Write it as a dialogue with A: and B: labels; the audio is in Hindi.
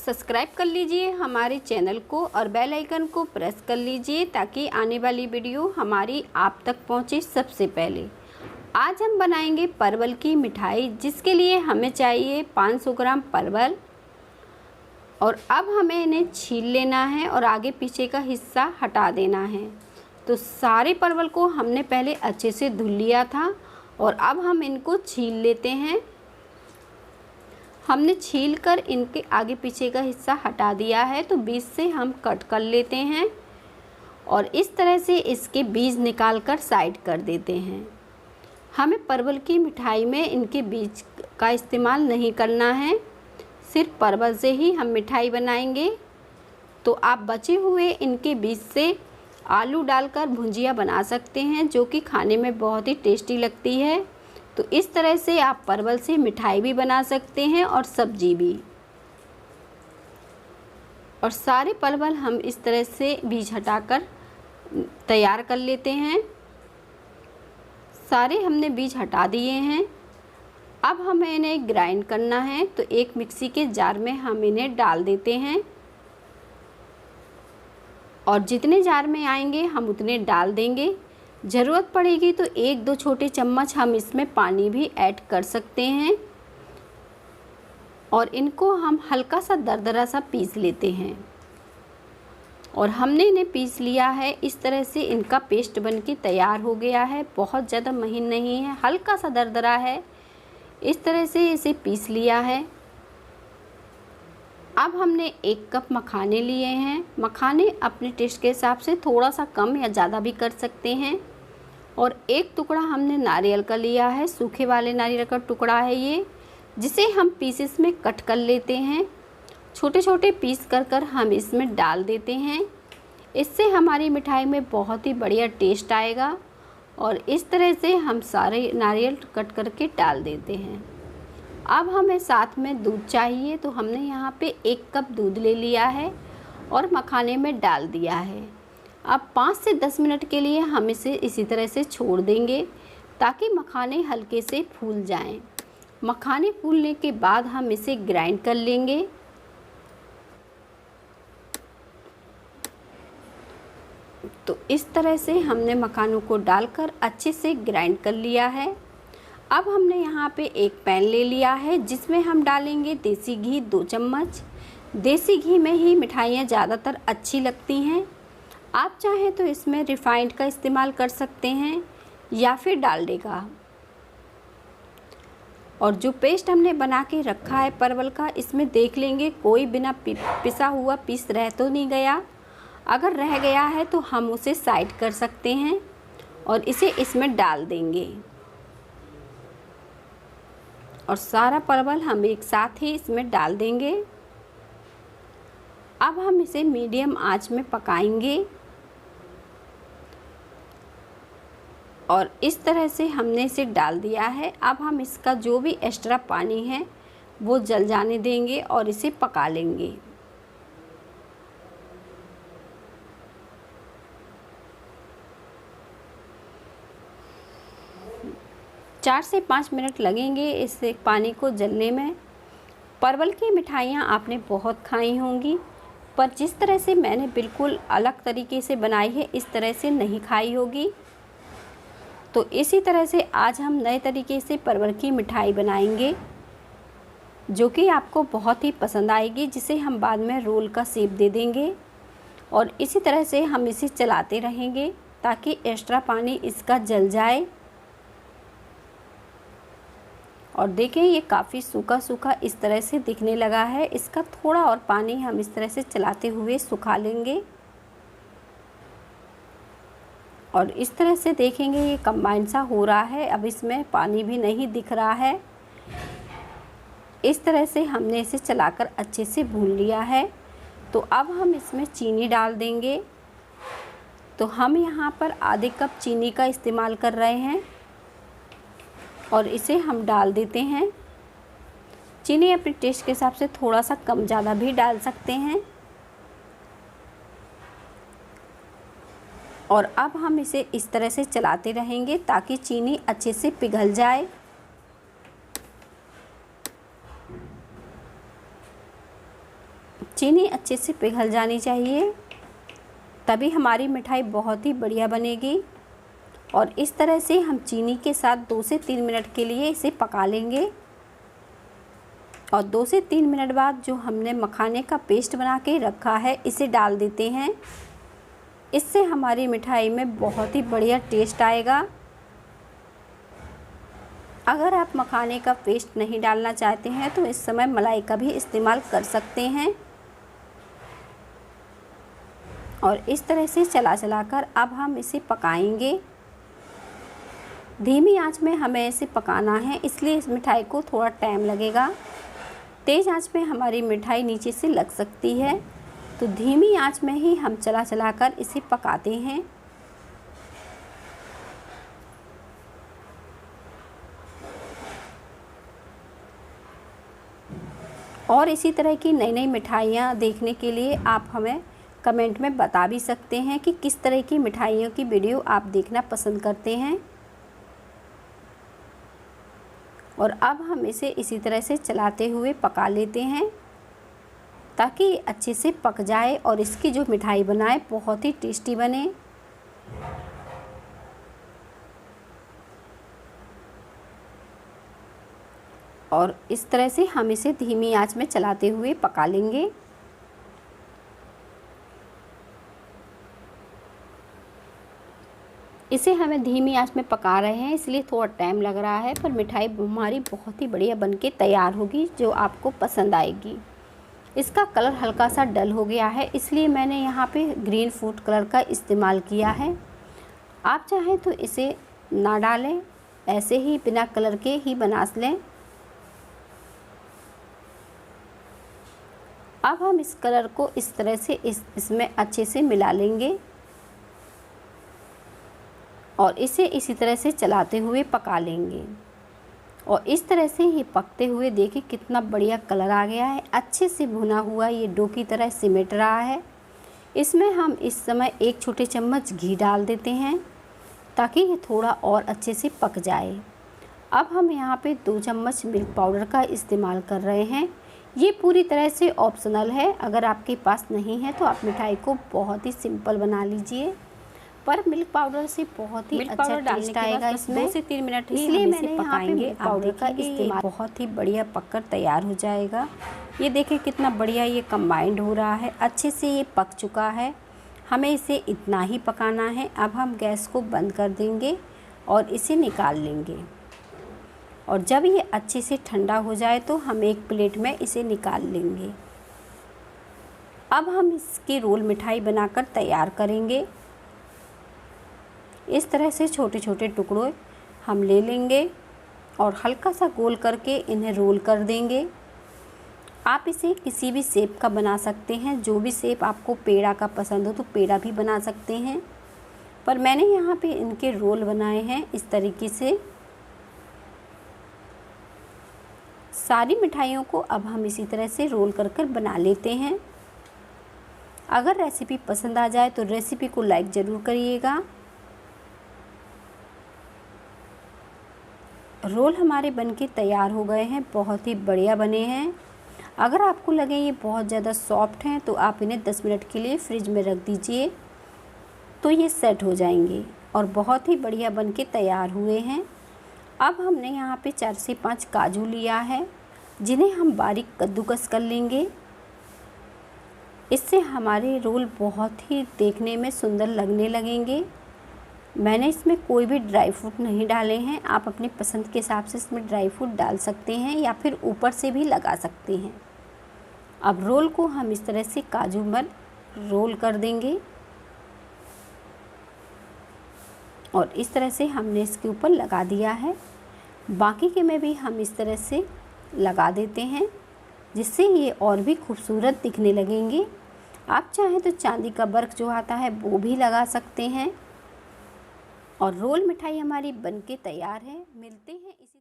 A: सब्सक्राइब कर लीजिए हमारे चैनल को और बेल आइकन को प्रेस कर लीजिए ताकि आने वाली वीडियो हमारी आप तक पहुंचे सबसे पहले। आज हम बनाएंगे परवल की मिठाई, जिसके लिए हमें चाहिए 500 ग्राम परवल। और अब हमें इन्हें छील लेना है और आगे पीछे का हिस्सा हटा देना है। तो सारे परवल को हमने पहले अच्छे से धुल लिया था और अब हम इनको छील लेते हैं। हमने छील कर इनके आगे पीछे का हिस्सा हटा दिया है, तो बीज से हम कट कर लेते हैं और इस तरह से इसके बीज निकाल कर साइड कर देते हैं। हमें परवल की मिठाई में इनके बीज का इस्तेमाल नहीं करना है, सिर्फ परवल से ही हम मिठाई बनाएंगे। तो आप बचे हुए इनके बीज से आलू डालकर भुंजिया बना सकते हैं, जो कि खाने में बहुत ही टेस्टी लगती है। तो इस तरह से आप परवल से मिठाई भी बना सकते हैं और सब्जी भी। और सारे परवल हम इस तरह से बीज हटाकर तैयार कर लेते हैं। सारे हमने बीज हटा दिए हैं। अब हमें इन्हें ग्राइंड करना है, तो एक मिक्सी के जार में हम इन्हें डाल देते हैं और जितने जार में आएंगे हम उतने डाल देंगे। ज़रूरत पड़ेगी तो 1-2 छोटे चम्मच हम इसमें पानी भी ऐड कर सकते हैं और इनको हम हल्का सा दरदरा सा पीस लेते हैं। और हमने इन्हें पीस लिया है। इस तरह से इनका पेस्ट बनके तैयार हो गया है। बहुत ज़्यादा महीन नहीं है, हल्का सा दरदरा है। इस तरह से इसे पीस लिया है। अब हमने 1 कप मखाने लिए हैं। मखाने अपने टेस्ट के हिसाब से थोड़ा सा कम या ज़्यादा भी कर सकते हैं। और 1 टुकड़ा हमने नारियल का लिया है, सूखे वाले नारियल का टुकड़ा है ये, जिसे हम पीसेस में कट कर लेते हैं। छोटे छोटे पीस कर हम इसमें डाल देते हैं। इससे हमारी मिठाई में बहुत ही बढ़िया टेस्ट आएगा। और इस तरह से हम सारे नारियल कट करके डाल देते हैं। अब हमें साथ में दूध चाहिए, तो हमने यहाँ पे 1 कप दूध ले लिया है और मखाने में डाल दिया है। अब 5 से 10 मिनट के लिए हम इसे इसी तरह से छोड़ देंगे ताकि मखाने हल्के से फूल जाएं। मखाने फूलने के बाद हम इसे ग्राइंड कर लेंगे। तो इस तरह से हमने मखानों को डालकर अच्छे से ग्राइंड कर लिया है। अब हमने यहाँ पे एक पैन ले लिया है, जिसमें हम डालेंगे देसी घी 2 चम्मच। देसी घी में ही मिठाइयाँ ज़्यादातर अच्छी लगती हैं। आप चाहें तो इसमें रिफाइंड का इस्तेमाल कर सकते हैं या फिर डालडे का। और जो पेस्ट हमने बना के रखा है परवल का, इसमें देख लेंगे कोई बिना पिसा हुआ पीस रह तो नहीं गया। अगर रह गया है तो हम उसे साइड कर सकते हैं और इसे इसमें डाल देंगे। और सारा परवल हम एक साथ ही इसमें डाल देंगे। अब हम इसे मीडियम आंच में पकाएंगे। और इस तरह से हमने इसे डाल दिया है। अब हम इसका जो भी एक्स्ट्रा पानी है वो जल जाने देंगे और इसे पका लेंगे। चार से 5 मिनट लगेंगे इस पानी को जलने में। परवल की मिठाइयाँ आपने बहुत खाई होंगी, पर जिस तरह से मैंने बिल्कुल अलग तरीके से बनाई है, इस तरह से नहीं खाई होगी। तो इसी तरह से आज हम नए तरीके से परवल की मिठाई बनाएंगे, जो कि आपको बहुत ही पसंद आएगी, जिसे हम बाद में रोल का शेप दे देंगे। और इसी तरह से हम इसे चलाते रहेंगे ताकि एक्स्ट्रा पानी इसका जल जाए। और देखें, ये काफ़ी सूखा सूखा इस तरह से दिखने लगा है। इसका थोड़ा और पानी हम इस तरह से चलाते हुए सुखा लेंगे। और इस तरह से देखेंगे ये कंबाइन सा हो रहा है। अब इसमें पानी भी नहीं दिख रहा है। इस तरह से हमने इसे चलाकर अच्छे से भून लिया है। तो अब हम इसमें चीनी डाल देंगे। तो हम यहाँ पर आधे कप चीनी का इस्तेमाल कर रहे हैं और इसे हम डाल देते हैं। चीनी अपने टेस्ट के हिसाब से थोड़ा सा कम ज़्यादा भी डाल सकते हैं। और अब हम इसे इस तरह से चलाते रहेंगे ताकि चीनी अच्छे से पिघल जाए। चीनी अच्छे से पिघल जानी चाहिए, तभी हमारी मिठाई बहुत ही बढ़िया बनेगी। और इस तरह से हम चीनी के साथ 2 से 3 मिनट के लिए इसे पका लेंगे। और 2 से 3 मिनट बाद जो हमने मखाने का पेस्ट बना के रखा है इसे डाल देते हैं। इससे हमारी मिठाई में बहुत ही बढ़िया टेस्ट आएगा। अगर आप मखाने का पेस्ट नहीं डालना चाहते हैं तो इस समय मलाई का भी इस्तेमाल कर सकते हैं। और इस तरह से चला चलाकर अब हम इसे पकाएंगे। धीमी आंच में हमें इसे पकाना है, इसलिए इस मिठाई को थोड़ा टाइम लगेगा। तेज़ आंच में हमारी मिठाई नीचे से लग सकती है, तो धीमी आंच में ही हम चला चलाकर इसे पकाते हैं। और इसी तरह की नई नई मिठाइयाँ देखने के लिए आप हमें कमेंट में बता भी सकते हैं कि किस तरह की मिठाइयों की वीडियो आप देखना पसंद करते हैं। और अब हम इसे इसी तरह से चलाते हुए पका लेते हैं ताकि ये अच्छे से पक जाए और इसकी जो मिठाई बनाए बहुत ही टेस्टी बने। और इस तरह से हम इसे धीमी आंच में चलाते हुए पका लेंगे। इसे हमें धीमी आंच में पका रहे हैं, इसलिए थोड़ा टाइम लग रहा है, पर मिठाई हमारी बहुत ही बढ़िया बनके तैयार होगी जो आपको पसंद आएगी। इसका कलर हल्का सा डल हो गया है, इसलिए मैंने यहाँ पे ग्रीन फूड कलर का इस्तेमाल किया है। आप चाहें तो इसे ना डालें, ऐसे ही बिना कलर के ही बना लें। अब हम इस कलर को इस तरह से इसमें अच्छे से मिला लेंगे और इसे इसी तरह से चलाते हुए पका लेंगे। और इस तरह से ये पकते हुए देखिए कितना बढ़िया कलर आ गया है, अच्छे से भुना हुआ ये डो की तरह सिमट रहा है। इसमें हम इस समय 1 छोटे चम्मच घी डाल देते हैं ताकि ये थोड़ा और अच्छे से पक जाए। अब हम यहाँ पे 2 चम्मच मिल्क पाउडर का इस्तेमाल कर रहे हैं। ये पूरी तरह से ऑप्शनल है, अगर आपके पास नहीं है तो आप मिठाई को बहुत ही सिंपल बना लीजिए, पर मिल्क पाउडर से बहुत ही अच्छा टेस्ट आएगा इसमें। 2 से 3 मिनट ही इसलिए मैंने पकाएंगे। पाउडर का इस्तेमाल बहुत ही बढ़िया पककर तैयार हो जाएगा। ये देखिए कितना बढ़िया ये कंबाइंड हो रहा है, अच्छे से ये पक चुका है। हमें इसे इतना ही पकाना है। अब हम गैस को बंद कर देंगे और इसे निकाल लेंगे। और जब ये अच्छे से ठंडा हो जाए तो हम एक प्लेट में इसे निकाल लेंगे। अब हम इसकी रोल मिठाई बनाकर तैयार करेंगे। इस तरह से छोटे छोटे टुकड़ों हम ले लेंगे और हल्का सा गोल करके इन्हें रोल कर देंगे। आप इसे किसी भी शेप का बना सकते हैं, जो भी शेप आपको पेड़ा का पसंद हो तो पेड़ा भी बना सकते हैं, पर मैंने यहाँ पे इनके रोल बनाए हैं इस तरीके से। सारी मिठाइयों को अब हम इसी तरह से रोल कर कर बना लेते हैं। अगर रेसिपी पसंद आ जाए तो रेसिपी को लाइक ज़रूर करिएगा। रोल हमारे बनके तैयार हो गए हैं, बहुत ही बढ़िया बने हैं। अगर आपको लगे ये बहुत ज़्यादा सॉफ्ट हैं तो आप इन्हें 10 मिनट के लिए फ्रिज में रख दीजिए, तो ये सेट हो जाएंगे और बहुत ही बढ़िया बनके तैयार हुए हैं। अब हमने यहाँ पे 4 से 5 काजू लिया है, जिन्हें हम बारीक कद्दूकस कर लेंगे। इससे हमारे रोल बहुत ही देखने में सुंदर लगने लगेंगे। मैंने इसमें कोई भी ड्राई फ्रूट नहीं डाले हैं, आप अपनी पसंद के हिसाब से इसमें ड्राई फ्रूट डाल सकते हैं या फिर ऊपर से भी लगा सकते हैं। अब रोल को हम इस तरह से काजू में रोल कर देंगे और इस तरह से हमने इसके ऊपर लगा दिया है। बाकी के में भी हम इस तरह से लगा देते हैं, जिससे ये और भी खूबसूरत दिखने लगेंगे। आप चाहें तो चांदी का वर्क जो आता है वो भी लगा सकते हैं। और रोल मिठाई हमारी बनके तैयार है। मिलते हैं इसी